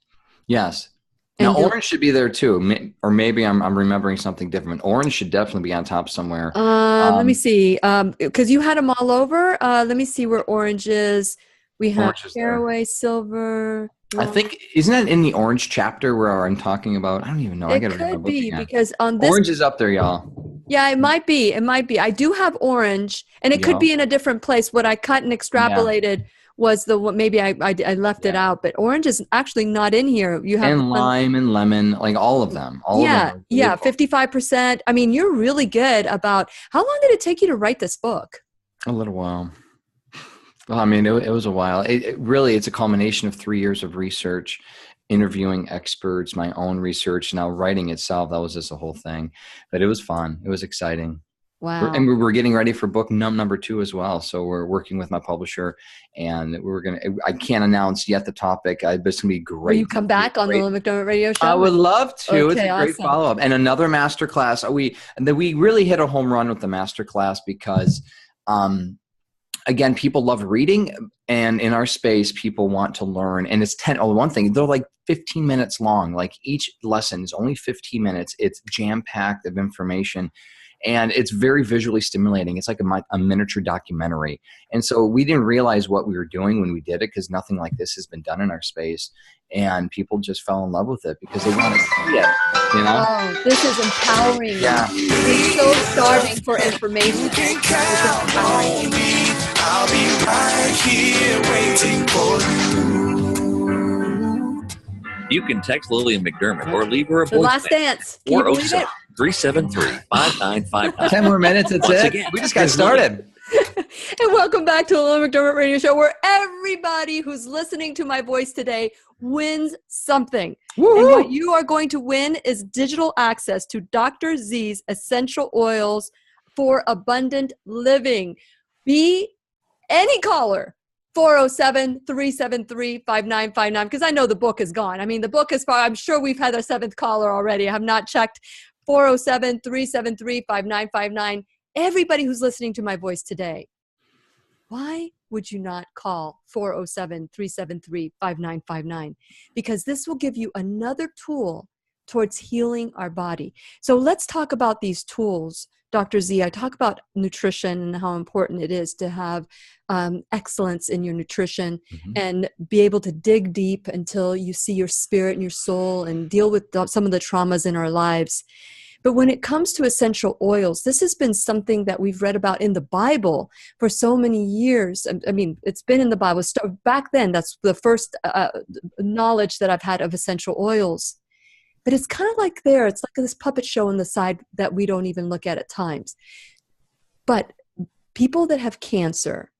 Yes. Now, orange should be there too, or maybe I'm remembering something different. Orange should definitely be on top somewhere. Let me see, because you had them all over. Let me see where orange is. We have caraway, silver. I think, isn't that in the orange chapter where I'm talking about? I don't even know. I got to read my book again. Because on this, orange is up there, y'all. Yeah, it might be. It might be. I do have orange, and it could be in a different place. What I cut and extrapolated was maybe I left it out, but orange is actually not in here. You have lime and lemon, like all of them. All of them 55%. I mean, you're really good about. How long did it take you to write this book? A little while. Well, I mean, it was a while. It's a culmination of 3 years of research, interviewing experts, my own research, now writing itself. That was just a whole thing, but it was fun. It was exciting. Wow. And we're getting ready for book number 2 as well. So we're working with my publisher, and I can't announce yet the topic. It's going to be great. Will you come back on the Lillian McDermott radio show? I would love to. Okay, it's a great follow-up. And another masterclass. We really hit a home run with the masterclass because, again, people love reading, and in our space, people want to learn. And it's one thing, they're like 15 minutes long. Like each lesson is only 15 minutes. It's jam-packed of information. And it's very visually stimulating. It's like a miniature documentary. And so we didn't realize what we were doing when we did it, because nothing like this has been done in our space. And people just fell in love with it because they want to see it, you know? Oh, this is empowering. Yeah. We're so starving for information. I'll be right here waiting for you. You can text Lillian McDermott or leave her a voicemail. The Last Dance. Can you believe it? 407-373-5959. 10 more minutes, that's it. Again, we just got started. And welcome back to the Lillian McDermott radio show, where everybody who's listening to my voice today wins something. Woo-hoo! And what you are going to win is digital access to Dr. Z's essential oils for abundant living. Be any caller. 407-373-5959, because I know the book is gone. I mean, the book is I'm sure we've had a 7th caller already. I have not checked. 407-373-5959. Everybody who's listening to my voice today, why would you not call 407-373-5959? Because this will give you another tool towards healing our body. So let's talk about these tools. Dr. Z, I talk about nutrition and how important it is to have excellence in your nutrition and be able to dig deep until you see your spirit and your soul and deal with some of the traumas in our lives. But when it comes to essential oils, this has been something that we've read about in the Bible for so many years. I mean, it's been in the Bible. Back then, that's the first knowledge that I've had of essential oils. But it's kind of like it's like this puppet show on the side that we don't even look at times. But people that have cancer,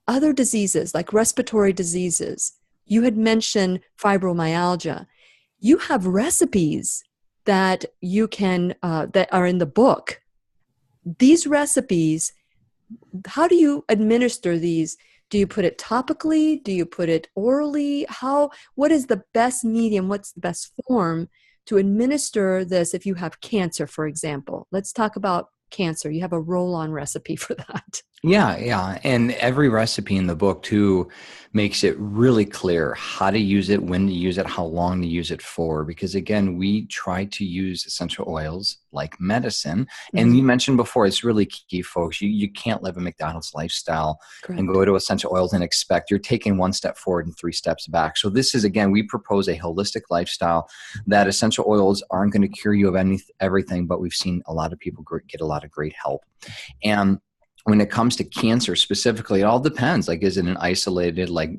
other diseases like respiratory diseases, you had mentioned fibromyalgia. You have recipes that you can, that are in the book. These recipes, how do you administer these? Do you put it topically? Do you put it orally? What is the best medium? What's the best form to administer this if you have cancer, for example? Let's talk about cancer. You have a roll-on recipe for that. Yeah, yeah. And every recipe in the book too makes it really clear how to use it, when to use it, how long to use it for. Because again, we try to use essential oils like medicine. And you mentioned before, it's really key, folks. You can't live a McDonald's lifestyle and Correct. go to essential oils and expect you're taking one step forward and 3 steps back. So this is, again, we propose a holistic lifestyle that essential oils aren't going to cure you of everything, but we've seen a lot of people get a lot of great help. And when it comes to cancer specifically, it all depends. Like, is it an isolated, like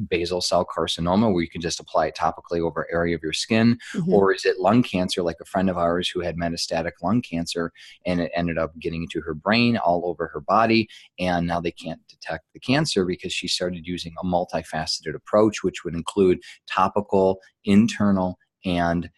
basal cell carcinoma where you can just apply it topically over an area of your skin? Or is it lung cancer, like a friend of ours who had metastatic lung cancer and it ended up getting into her brain, all over her body, and now they can't detect the cancer because she started using a multifaceted approach, which would include topical, internal, and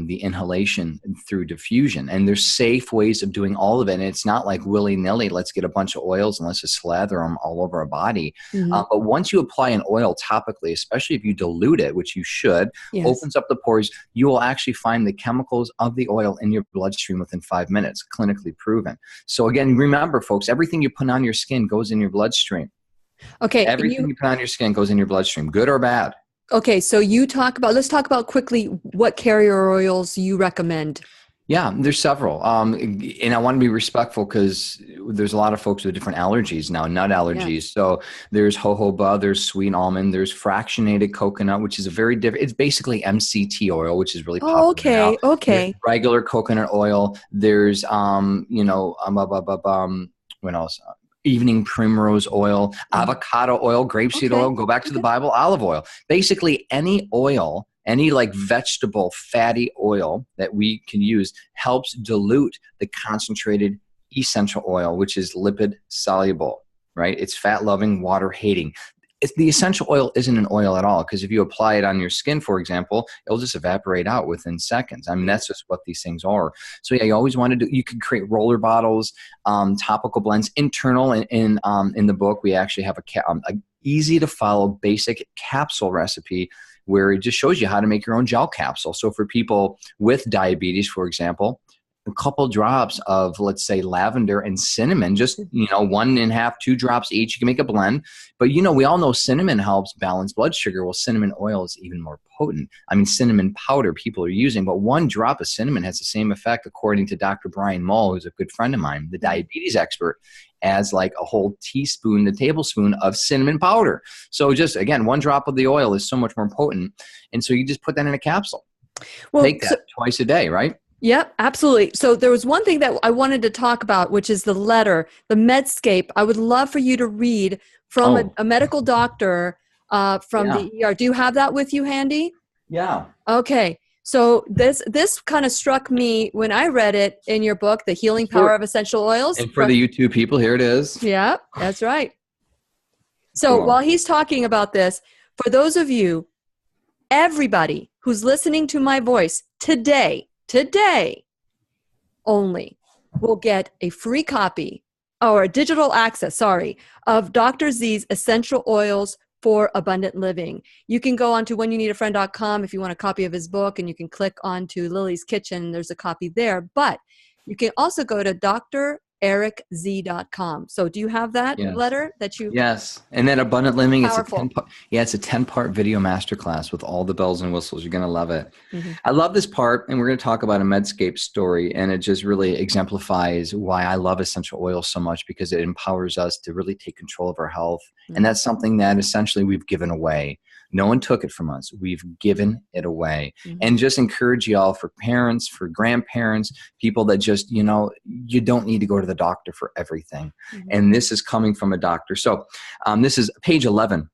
the inhalation through diffusion. And there's safe ways of doing all of it. And it's not like willy-nilly, let's get a bunch of oils and let's just slather them all over our body. But once you apply an oil topically, especially if you dilute it, which you should, opens up the pores, you will actually find the chemicals of the oil in your bloodstream within 5 minutes, clinically proven. So again, remember, folks, everything you put on your skin goes in your bloodstream. Okay. Everything you put on your skin goes in your bloodstream, good or bad. Okay, so let's talk about quickly what carrier oils you recommend. Yeah, there's several. And I want to be respectful because there's a lot of folks with different allergies now, nut allergies. So there's jojoba, there's sweet almond, there's fractionated coconut, which is a very different, it's basically MCT oil, which is really popular now. There's regular coconut oil. There's, what else? Evening primrose oil, avocado oil, grapeseed oil, go back to the Bible, olive oil. Basically any oil, any like vegetable fatty oil that we can use helps dilute the concentrated essential oil, which is lipid soluble, right? It's fat loving, water hating. The essential oil isn't an oil at all because if you apply it on your skin, for example, it'll just evaporate out within seconds. I mean, that's just what these things are. So yeah, you always want to do, you can create roller bottles, topical blends, internal. In the book, we actually have a easy to follow basic capsule recipe where it just shows you how to make your own gel capsule. So for people with diabetes, for example, a couple drops of, let's say, lavender and cinnamon, just, 1.5, 2 drops each. You can make a blend. But, we all know cinnamon helps balance blood sugar. Well, cinnamon oil is even more potent. I mean, cinnamon powder people are using, but 1 drop of cinnamon has the same effect, according to Dr. Brian Mull, who's a good friend of mine, the diabetes expert, as like a whole teaspoon to tablespoon of cinnamon powder. So just, again, 1 drop of the oil is so much more potent. And so you just put that in a capsule. Well, take that twice a day, right? Yep, absolutely. So there was one thing that I wanted to talk about, which is the letter, the Medscape. I would love for you to read from a medical doctor from the ER. Do you have that with you handy? Yeah. Okay. So this kind of struck me when I read it in your book, The Healing Power of Essential Oils. And for the YouTube people, here it is. Yeah, that's right. So while he's talking about this, for those of you, everybody who's listening to my voice today only will get a free copy or a digital access, of Dr. Z's Essential Oils for Abundant Living. You can go on to whenyouneedafriend.com if you want a copy of his book, and you can click onto Lily's Kitchen. There's a copy there, but you can also go to drerickz.com. So do you have that letter that you? Yes. And then Abundant Living, Powerful. it's a 10-part video masterclass with all the bells and whistles. You're going to love it. I love this part, and we're going to talk about a Medscape story, and it just really exemplifies why I love essential oils so much, because it empowers us to really take control of our health. And that's something that essentially we've given away. No one took it from us. We've given it away. And just encourage y'all, for parents, for grandparents, people that just, you don't need to go to the doctor for everything. And this is coming from a doctor. So this is page 11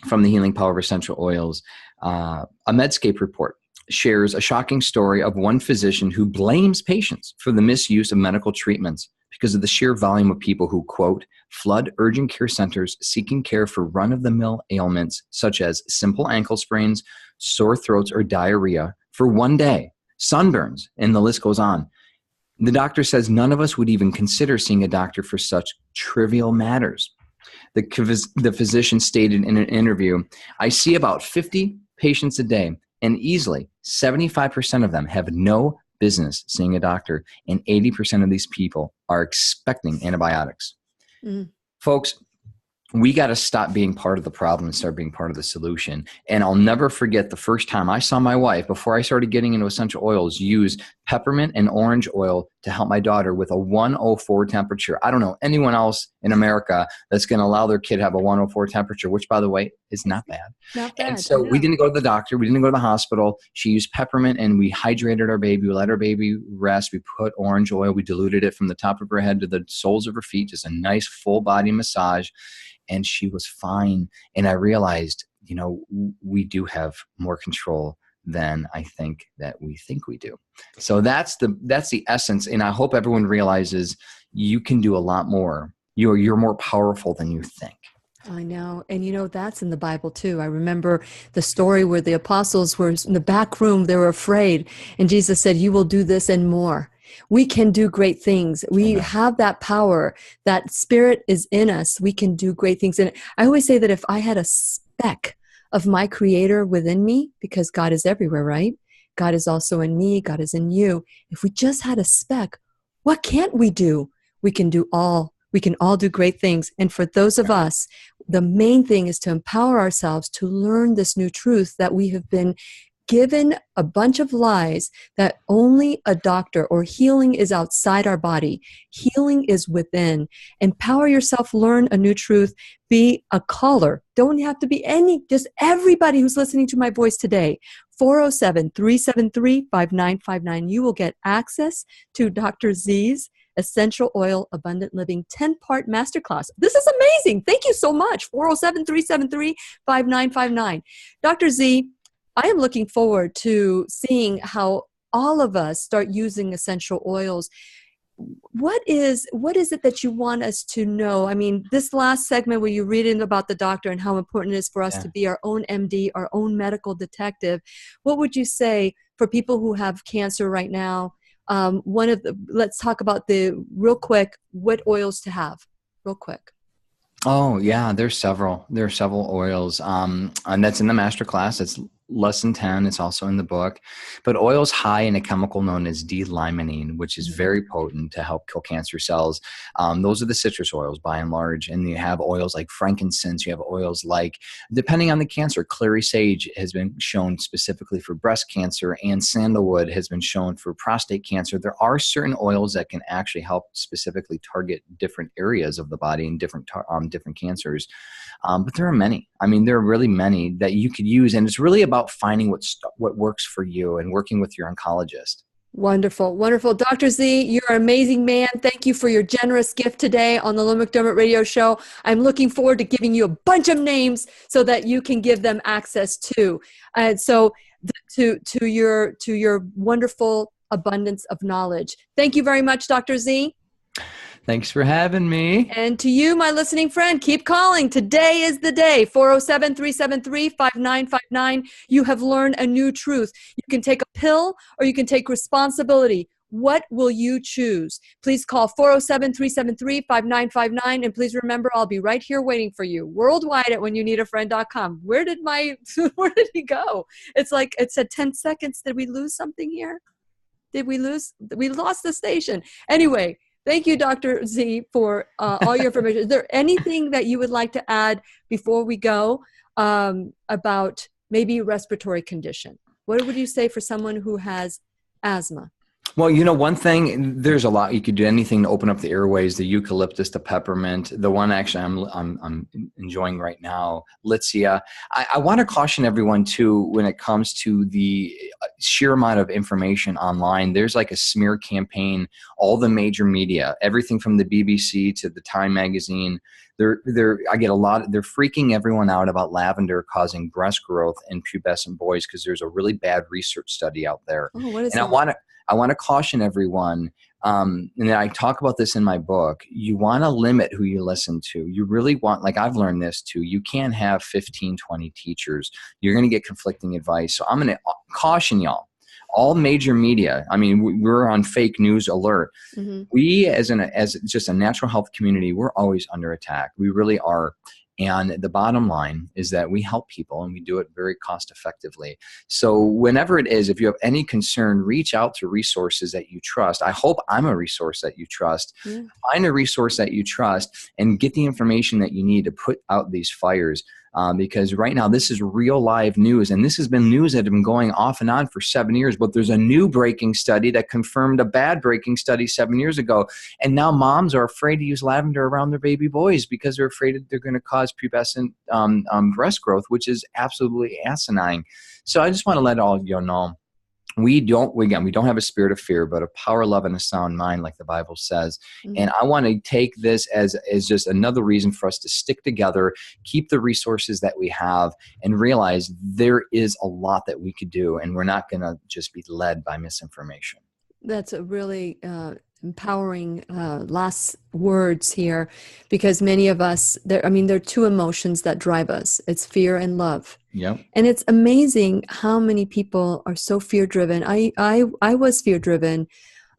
from The Healing Power of Essential Oils. A Medscape report shares a shocking story of one physician who blames patients for the misuse of medical treatments because of the sheer volume of people who, quote, flood urgent care centers seeking care for run-of-the-mill ailments such as simple ankle sprains, sore throats, or diarrhea for one day, sunburns, and the list goes on. The doctor says none of us would even consider seeing a doctor for such trivial matters. The physician stated in an interview, I see about 50 patients a day, and easily 75% of them have no business seeing a doctor, and 80% of these people are expecting antibiotics. Folks, we got to stop being part of the problem and start being part of the solution. And I'll never forget the first time I saw my wife, before I started getting into essential oils, use peppermint and orange oil to help my daughter with a 104 temperature. I don't know anyone else in America that's going to allow their kid to have a 104 temperature, which, by the way, is not bad. Not bad. And so we didn't go to the doctor. We didn't go to the hospital. She used peppermint, and we hydrated our baby. We let our baby rest. We put orange oil. We diluted it from the top of her head to the soles of her feet, just a nice full body massage. And she was fine. And I realized, we do have more control than I think that we think we do. So that's the essence. And I hope everyone realizes you can do a lot more. You're more powerful than you think. I know. And that's in the Bible too. I remember the story where the apostles were in the back room. They were afraid. And Jesus said, you will do this and more. We can do great things. We have that power. That spirit is in us. We can do great things. And I always say that if I had a speck of my creator within me, because God is everywhere, right? God is also in me. God is in you. If we just had a speck, what can't we do? We can all do great things. And for those of us, the main thing is to empower ourselves to learn this new truth that we have been given a bunch of lies that only a doctor or healing is outside our body. Healing is within. Empower yourself, learn a new truth, be a caller. Don't have to be just everybody who's listening to my voice today. 407-373-5959. You will get access to Dr. Z's Essential Oil Abundant Living 10-part masterclass. This is amazing. Thank you so much. 407-373-5959. Dr. Z, I am looking forward to seeing how all of us start using essential oils. What is it that you want us to know? I mean, this last segment where you're reading about the doctor and how important it is for us to be our own MD, our own medical detective, what would you say for people who have cancer right now? Let's talk about real quick, what oils to have, real quick. Oh yeah, there's several oils, and that's in the master class. It's lesson 10. It's also in the book, but oils high in a chemical known as D-limonene, which is very potent to help kill cancer cells. Those are the citrus oils by and large. And you have oils like frankincense. You have oils like, depending on the cancer, clary sage has been shown specifically for breast cancer, and sandalwood has been shown for prostate cancer. There are certain oils that can actually help specifically target different areas of the body and different cancers. But there are many. I mean, there are really many that you could use, and it's really about finding what works for you and working with your oncologist. Wonderful, wonderful. Dr. Z, you're an amazing man. Thank you for your generous gift today on the Lillian McDermott Radio Show. I'm looking forward to giving you a bunch of names so that you can give them access to. And so to your wonderful abundance of knowledge. Thank you very much, Dr. Z. Thanks for having me. And to you, my listening friend, keep calling. Today is the day. 407-373-5959. You have learned a new truth. You can take a pill or you can take responsibility. What will you choose? Please call 407-373-5959. And please remember, I'll be right here waiting for you worldwide at whenyounneedafriend.com. Where did he go? It's like, it said 10 seconds. Did we lose something here? We lost the station. Anyway, thank you, Dr. Z, for all your information. Is there anything that you would like to add before we go about maybe respiratory condition? What would you say for someone who has asthma? Well, one thing, there's a lot. You could do anything to open up the airways, the eucalyptus, the peppermint, the one actually I'm enjoying right now, Lillian. I want to caution everyone too, when it comes to the sheer amount of information online. There's like a smear campaign, all the major media, everything from the BBC to the Time magazine. They're freaking everyone out about lavender causing breast growth in pubescent boys because there's a really bad research study out there. Oh, what is and that? I want to caution everyone, and I talk about this in my book, you want to limit who you listen to. You really want, like I've learned this too, you can't have 15, 20 teachers. You're going to get conflicting advice. So I'm going to caution y'all. All major media, I mean, we're on fake news alert. Mm-hmm. We, as just a natural health community, we're always under attack. We really are. And the bottom line is that we help people and we do it very cost effectively. So whenever it is, if you have any concern, reach out to resources that you trust. I hope I'm a resource that you trust. Yeah. Find a resource that you trust and get the information that you need to put out these fires. Because right now this is real live news, and this has been news that have been going off and on for 7 years, but there's a new breaking study that confirmed a bad breaking study 7 years ago. And now moms are afraid to use lavender around their baby boys because they're afraid that they're going to cause pubescent breast growth, which is absolutely asinine. So I just want to let all of you know, we don't have a spirit of fear, but a power, love, and a sound mind, like the Bible says. Mm-hmm. And I want to take this as just another reason for us to stick together, keep the resources that we have, and realize there is a lot that we could do, and we're not going to just be led by misinformation. That's a really empowering last words here, because many of us, there are two emotions that drive us. It's fear and love. Yep. And it's amazing how many people are so fear-driven. I was fear-driven.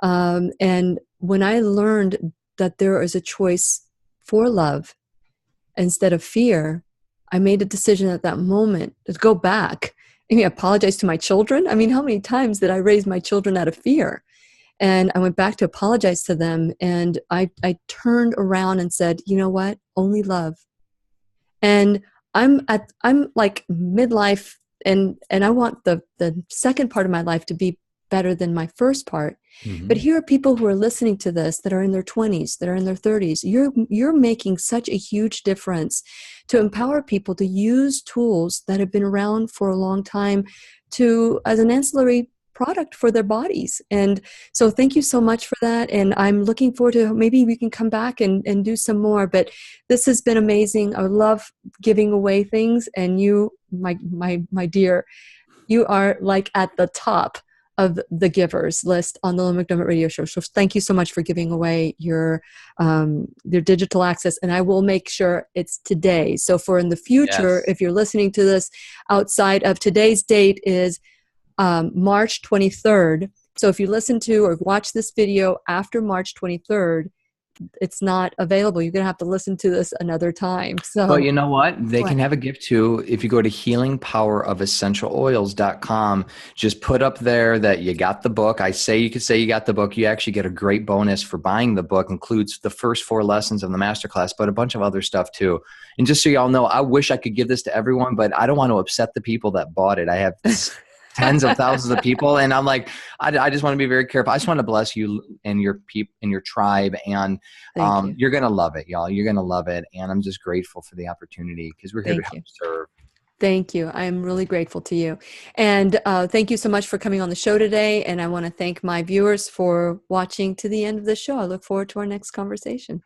And when I learned that there is a choice for love instead of fear, I made a decision at that moment to go back and apologize to my children. How many times did I raise my children out of fear? And I went back to apologize to them. And I turned around and said, you know what? Only love. And I'm like midlife, and I want the second part of my life to be better than my first part. Mm-hmm. But here are people who are listening to this that are in their 20s, that are in their 30s. You're making such a huge difference to empower people to use tools that have been around for a long time as an ancillary product for their bodies. And so thank you so much for that. And I'm looking forward to, maybe we can come back and do some more, but this has been amazing. I love giving away things. And you, my dear, you are like at the top of the givers list on the Lillian McDermott radio show. So thank you so much for giving away your digital access. And I will make sure it's today. So for in the future, if you're listening to this outside of today's date is March 23rd. So if you listen to or watch this video after March 23rd, it's not available. You're going to have to listen to this another time. So, but you know what? They can have a gift too. If you go to healingpowerofessentialoils.com, just put up there that you got the book. You could say you got the book. You actually get a great bonus for buying the book. Includes the first 4 lessons of the masterclass, but a bunch of other stuff too. And just so y'all know, I wish I could give this to everyone, but I don't want to upset the people that bought it. I have tens of thousands of people. And I'm like, I just want to be very careful. I just want to bless you and your people and your tribe. And you're going to love it, y'all. You're going to love it. And I'm just grateful for the opportunity, because we're here to help serve. Thank you. I'm really grateful to you. And thank you so much for coming on the show today. And I want to thank my viewers for watching to the end of the show. I look forward to our next conversation.